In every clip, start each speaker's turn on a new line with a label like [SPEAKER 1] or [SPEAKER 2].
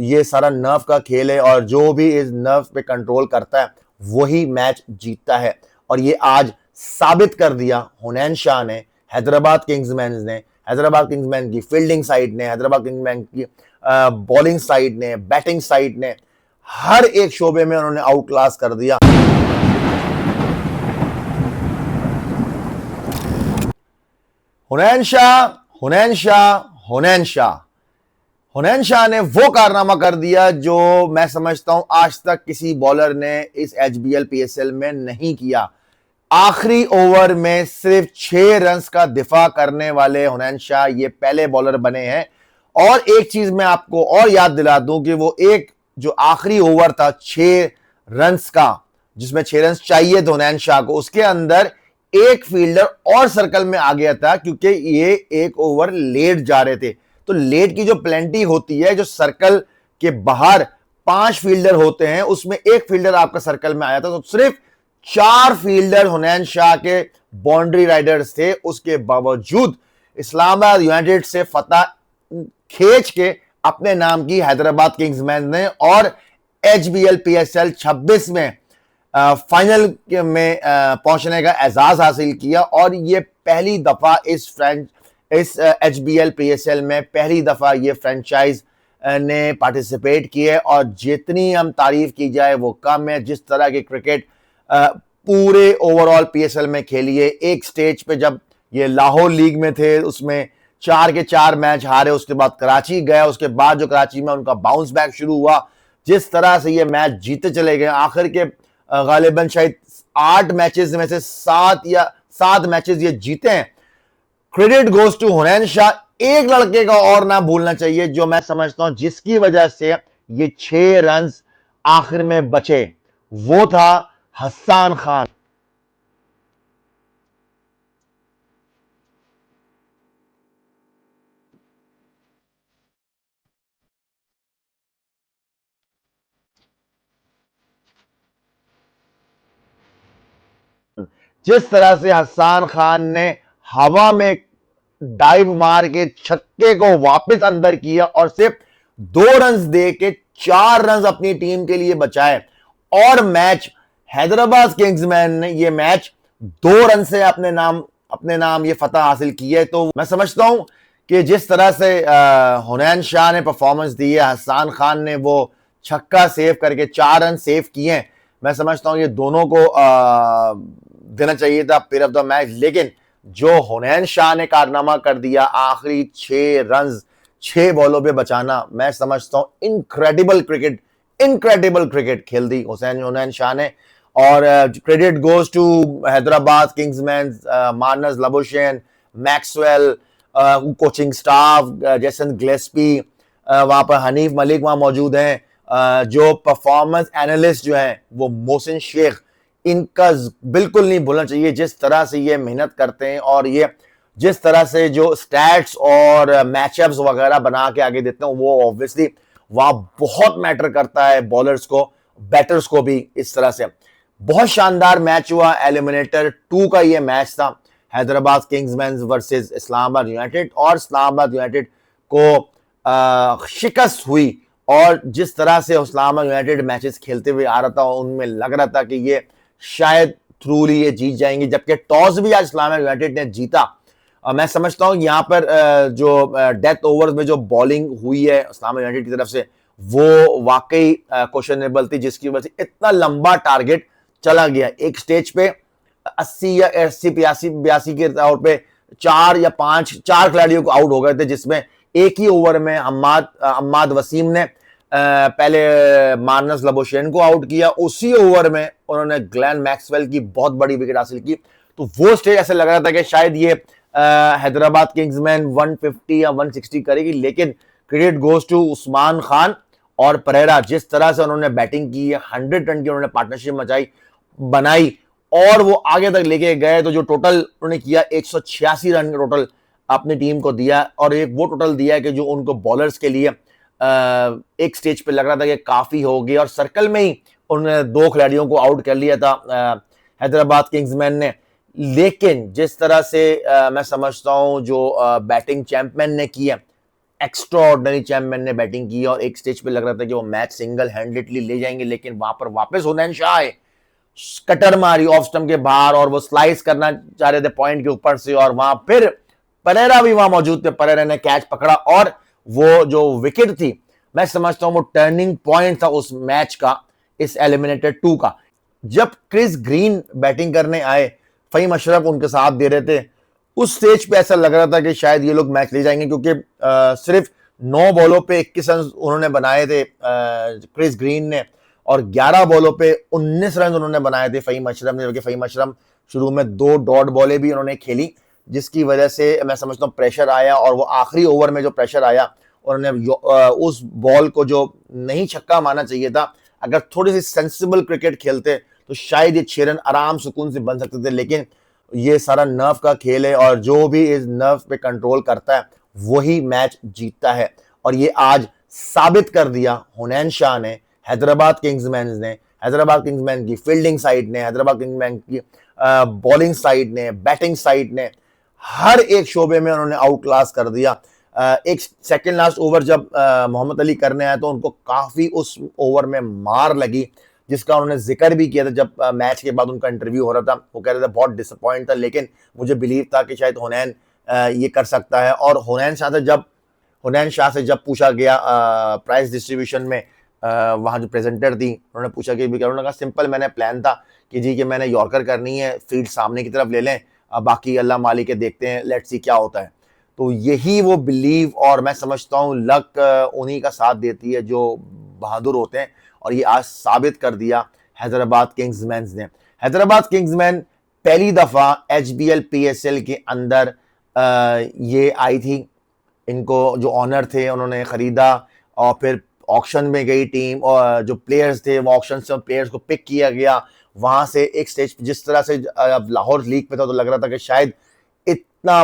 [SPEAKER 1] ये सारा नर्व का खेल है और जो भी इस नर्व पे कंट्रोल करता है वही मैच जीतता है। और ये आज साबित कर दिया हुनैन शाह ने, हैदराबाद किंग्समैन ने, हैदराबाद किंग्समैन की फील्डिंग साइड ने, हैदराबाद किंग्समैन की बॉलिंग साइड ने, बैटिंग साइड ने, हर एक शोबे में उन्होंने आउट क्लास कर दिया। हुनैन शाह, हुनैन शाह, हुनैन शाह, हुनैन शाह ने वो कारनामा कर दिया जो मैं समझता हूं आज तक किसी बॉलर ने इस एचबीएल पीएसएल में नहीं किया। आखिरी ओवर में सिर्फ 6 रन का दिफा करने वाले हुनैन शाह ये पहले बॉलर बने हैं। और एक चीज मैं आपको और याद दिला दूं कि वो एक जो आखिरी ओवर था 6 रन का, जिसमें 6 रन चाहिए थे हुनैन शाह को, उसके अंदर एक फील्डर और सर्कल में आ गया था क्योंकि ये एक ओवर लेट जा रहे थे। तो लेट की जो प्लेंटी होती है, जो सर्कल के बाहर 5 फील्डर होते हैं, उसमें एक फील्डर आपका सर्कल में आया था। तो सिर्फ 4 फील्डर हुनैन शाह के बाउंड्री राइडर्स थे। उसके बावजूद इस्लामाबाद यूनाइटेड से फतह खींच के अपने नाम की हैदराबाद किंग्समैन ने और एचबीएल पीएसएल 26 में फाइनल में पहुंचने का एजाज हासिल किया। और ये पहली दफा इस एचबीएल पीएसएल में पहली दफा ये फ्रेंचाइज ने पार्टिसिपेट की है। और जितनी हम तारीफ की जाए वो कम है। जिस तरह की क्रिकेट पूरे ओवरऑल पीएसएल में खेली है, एक स्टेज पे जब ये लाहौर लीग में थे उसमें 4 के 4 मैच हारे, उसके बाद कराची गए, उसके बाद जो कराची में उनका बाउंस बैक शुरू हुआ, जिस तरह से ये मैच जीते चले गए, आखिर के गालिबन शायद 8 मैचेस में से 7 मैचेस ये जीते हैं। Credit goes to Hunain Shah. एक लड़के का और ना भूलना चाहिए जो मैं समझता हूं जिसकी वजह से ये 6 रन आखिर में बचे, वो था हसन खान। जिस तरह से हसन खान ने हवा में डाइव मार के छक्के को वापस अंदर किया और सिर्फ 2 रन दे के 4 रन अपनी टीम के लिए बचाए, और मैच हैदराबाद किंग्समैन ने ये मैच 2 रन से अपने नाम ये फतह हासिल की है। तो मैं समझता हूं कि जिस तरह से हुनैन शाह ने परफॉर्मेंस दी है, हसन खान ने वो छक्का सेव करके 4 रन सेव किए हैं, मैं समझता हूं ये दोनों को देना चाहिए था प्लेयर ऑफ द मैच। लेकिन जो हुनैन शाह ने कारनामा कर दिया, आखिरी 6 रन 6 बॉलों पे बचाना, मैं समझता हूं इनक्रेडिबल क्रिकेट खेल दी हुनैन शाह ने। और credit goes to Hyderabad Kingsmen, Marnus Labuschagne, Maxwell, coaching staff, Jason Gillespie, वहां पर हनीफ मलिक वहां मौजूद हैं, जो परफॉर्मेंस एनालिस्ट जो हैं वो मोहसिन शेख, इनका बिल्कुल नहीं भूलना चाहिए। जिस तरह से ये मेहनत करते हैं और ये जिस तरह से जो स्टैट्स और मैचअप्स वगैरह बना के आगे देते हैं, वो ऑब्वियसली वहां बहुत मैटर करता है बॉलर्स को, बैटर्स को भी। इस तरह से बहुत शानदार मैच हुआ। एलिमिनेटर 2 का ये मैच था, Hyderabad Kingsman versus Islamabad United, और इस्लामाबाद यूनाइटेड को शिकस्त हुई। और जिस तरह से इस्लामाबाद यूनाइटेड मैचेस खेलते हुए आ रहा था, उनमें लग रहा था कि ये शायद थ्रूली ये जीत जाएंगे, जबकि टॉस भी आज इस्लामाबाद यूनाइटेड ने जीता। मैं समझता हूं यहां पर जो डेथ ओवर्स में जो बॉलिंग हुई है इस्लामाबाद यूनाइटेड की तरफ से, वो वाकई क्वेश्चनेबल थी, जिसकी वजह से इतना लंबा टारगेट चला गया। एक स्टेज पे 80 या 80 82 के तौर पे 4 या 5 खिलाड़ियों को आउट हो गए थे, जिसमें एक ही ओवर में अम्माद वसीम ने पहले मार्नस लबुशेन को आउट किया। उसी ओवर में उन्होंने ग्लेन मैक्सवेल की बहुत बड़ी विकेट हासिल की। तो वो स्टेज ऐसे लग रहा था कि शायद ये हैदराबाद किंग्समैन 150 या 160 करेगी, लेकिन credit goes to Usman Khan और परेरा। जिस तरह से उन्होंने बैटिंग की, 100 रन की उन्होंने पार्टनरशिप बनाई और वो आगे तक लेके गए। तो जो टोटल उन्होंने किया 186 रन टोटल अपनी टीम को दिया, और एक वो टोटल दिया है कि जो उनको बॉलर्स के लिए एक स्टेज पे लग रहा था कि काफी हो गई, और सर्कल में ही उन्होंने 2 खिलाड़ियों को आउट कर लिया था हैदराबाद किंग्समैन ने। लेकिन जिस तरह से मैं समझता हूं जो बैटिंग चैंपियन ने की है, एक्स्ट्राऑर्डिनरी चैंपियन ने बैटिंग की और एक स्टेज पे लग रहा था कि वो मैच सिंगल हैंडेडली ले जाएंगे, लेकिन वहां पर वापस हुनैन शाह आए, कटर मारी ऑफ स्टंप के बाहर और वो स्लाइस करना चाह रहे थे पॉइंट के ऊपर से, और वहां फिर परेरा भी वहां मौजूद थे, परेरा ने कैच पकड़ा और वो जो विकेट थी, मैं समझता हूं वो टर्निंग पॉइंट था उस मैच का, इस एलिमिनेटेड 2 का। जब क्रिस ग्रीन बैटिंग करने आए, फहीम अशरफ उनके साथ दे रहे थे, उस स्टेज पे ऐसा लग रहा था कि शायद ये लोग मैच ले जाएंगे, क्योंकि सिर्फ 9 बॉलों पे 21 रन उन्होंने बनाए थे क्रिस ग्रीन ने, और 11 बॉलों पे 19 रन उन्होंने बनाए थे फहीम अशरफ ने, जबकि फहीम अशरफ शुरू में 2 डॉट बॉलें भी उन्होंने खेली, जिसकी वजह से मैं समझता हूँ प्रेशर आया, और वो आखिरी ओवर में जो प्रेशर आया, उन्होंने उस बॉल को जो नहीं छक्का मारना चाहिए था, अगर थोड़ी सी सेंसिबल क्रिकेट खेलते तो शायद ये 6 रन आराम सुकून से बन सकते थे, लेकिन ये सारा नर्व का खेल है, और जो भी इस नर्व पे कंट्रोल करता है वही मैच जीतता है। और ये आज साबित कर दिया हुनैन शाह ने, हैदराबाद किंग्समैन ने, हैदराबाद किंग्समैन की फील्डिंग साइड ने, हैदराबाद किंग्समैन की बॉलिंग साइड ने, बैटिंग साइड ने, हर एक शोबे में उन्होंने आउट क्लास कर दिया। एक सेकंड लास्ट ओवर जब मोहम्मद अली करने आया तो उनको काफी उस ओवर में मार लगी, जिसका उन्होंने जिक्र भी किया था जब मैच के बाद उनका इंटरव्यू हो रहा था। वो कह रहे थे बहुत डिसअपॉइंट था, लेकिन मुझे बिलीव था कि शायद हुनैन ये कर सकता है। और हुनैन शाह से जब पूछा गया प्राइस डिस्ट्रीब्यूशन में, वहाँ जो प्रेजेंटर थी उन्होंने पूछा कि, उन्होंने कहा सिंपल मैंने प्लान था कि जी कि मैंने यॉर्कर करनी है, फील्ड सामने की तरफ ले लें, बाकी अल्लाह मालिक देखते हैं, लेट्स सी क्या होता है। तो यही वो बिलीव, और मैं समझता हूँ लक उन्हीं का साथ देती है जो बहादुर होते हैं, और ये आज साबित कर दिया हैदराबाद किंग्समैन ने। हैदराबाद किंग्समैन पहली दफा HBL PSL के अंदर ये आई थी, इनको जो ऑनर थे उन्होंने खरीदा, और फिर ऑक्शन में गई टीम, और जो प्लेयर्स थे वो ऑक्शन से प्लेयर्स को पिक किया गया। वहां से एक स्टेज जिस तरह से लाहौर लीग पे था तो लग रहा था कि शायद इतना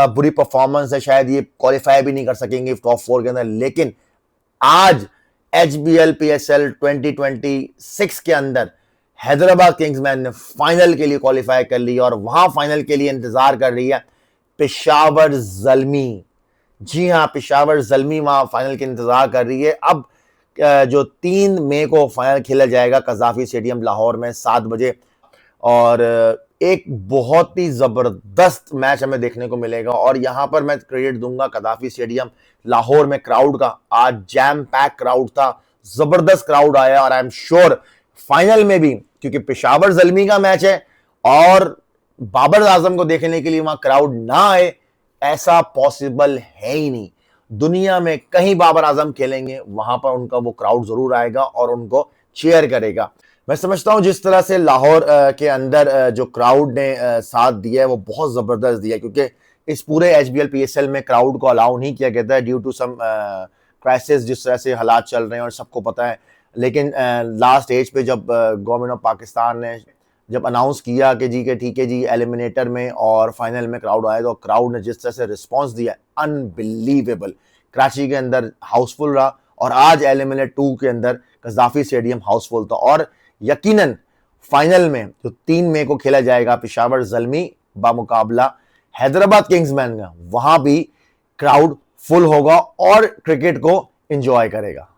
[SPEAKER 1] बुरी परफॉर्मेंस है, शायद ये क्वालिफाई भी नहीं कर सकेंगे टॉप 4 के अंदर, लेकिन आज HBL PSL 2026 के अंदर हैदराबाद किंग्समैन ने फाइनल के लिए क्वालिफाई कर लिया, और वहां फाइनल के लिए इंतजार कर रही है पेशावर ज़ल्मी। जी हाँ, पेशावर ज़ल्मी वहां फाइनल के इंतजार कर रही है। अब जो 3 मई को फाइनल खेला जाएगा कज़ाफी स्टेडियम लाहौर में 7 बजे, और एक बहुत ही जबरदस्त मैच हमें देखने को मिलेगा। और यहां पर मैं क्रेडिट दूंगा कज़ाफी स्टेडियम लाहौर में क्राउड का, आज जैम पैक क्राउड था, जबरदस्त क्राउड आया, और आई एम श्योर फाइनल में भी, क्योंकि पेशावर ज़ल्मी का मैच है और बाबर आजम को देखने के लिए वहां क्राउड ना आए, ऐसा पॉसिबल है ही नहीं। दुनिया में कहीं बाबर आजम खेलेंगे वहां पर उनका वो क्राउड जरूर आएगा और उनको चीयर करेगा। मैं समझता हूं जिस तरह से लाहौर के अंदर जो क्राउड ने साथ दिया है वो बहुत जबरदस्त दिया है, क्योंकि इस पूरे HBL PSL में क्राउड को अलाउ नहीं किया गया था ड्यू टू सम क्राइसिस, जिस तरह से हालात चल रहे हैं और सबको पता है। लेकिन लास्ट स्टेज पे जब गवर्नमेंट ऑफ पाकिस्तान ने जब अनाउंस किया कि जी के ठीक है जी एलिमिनेटर में और फाइनल में क्राउड आए, तो क्राउड ने जिस तरह से रिस्पॉन्स दिया अनबिलीवेबल। कराची के अंदर हाउसफुल रहा, और आज एलिमिनेट 2 के अंदर कज़ाफी स्टेडियम हाउसफुल था, और यकीनन फाइनल में जो 3 मई को खेला जाएगा पेशावर ज़ल्मी बामुकाबला हैदराबाद किंग्समैन का, वहां भी क्राउड फुल होगा और क्रिकेट को एंजॉय करेगा।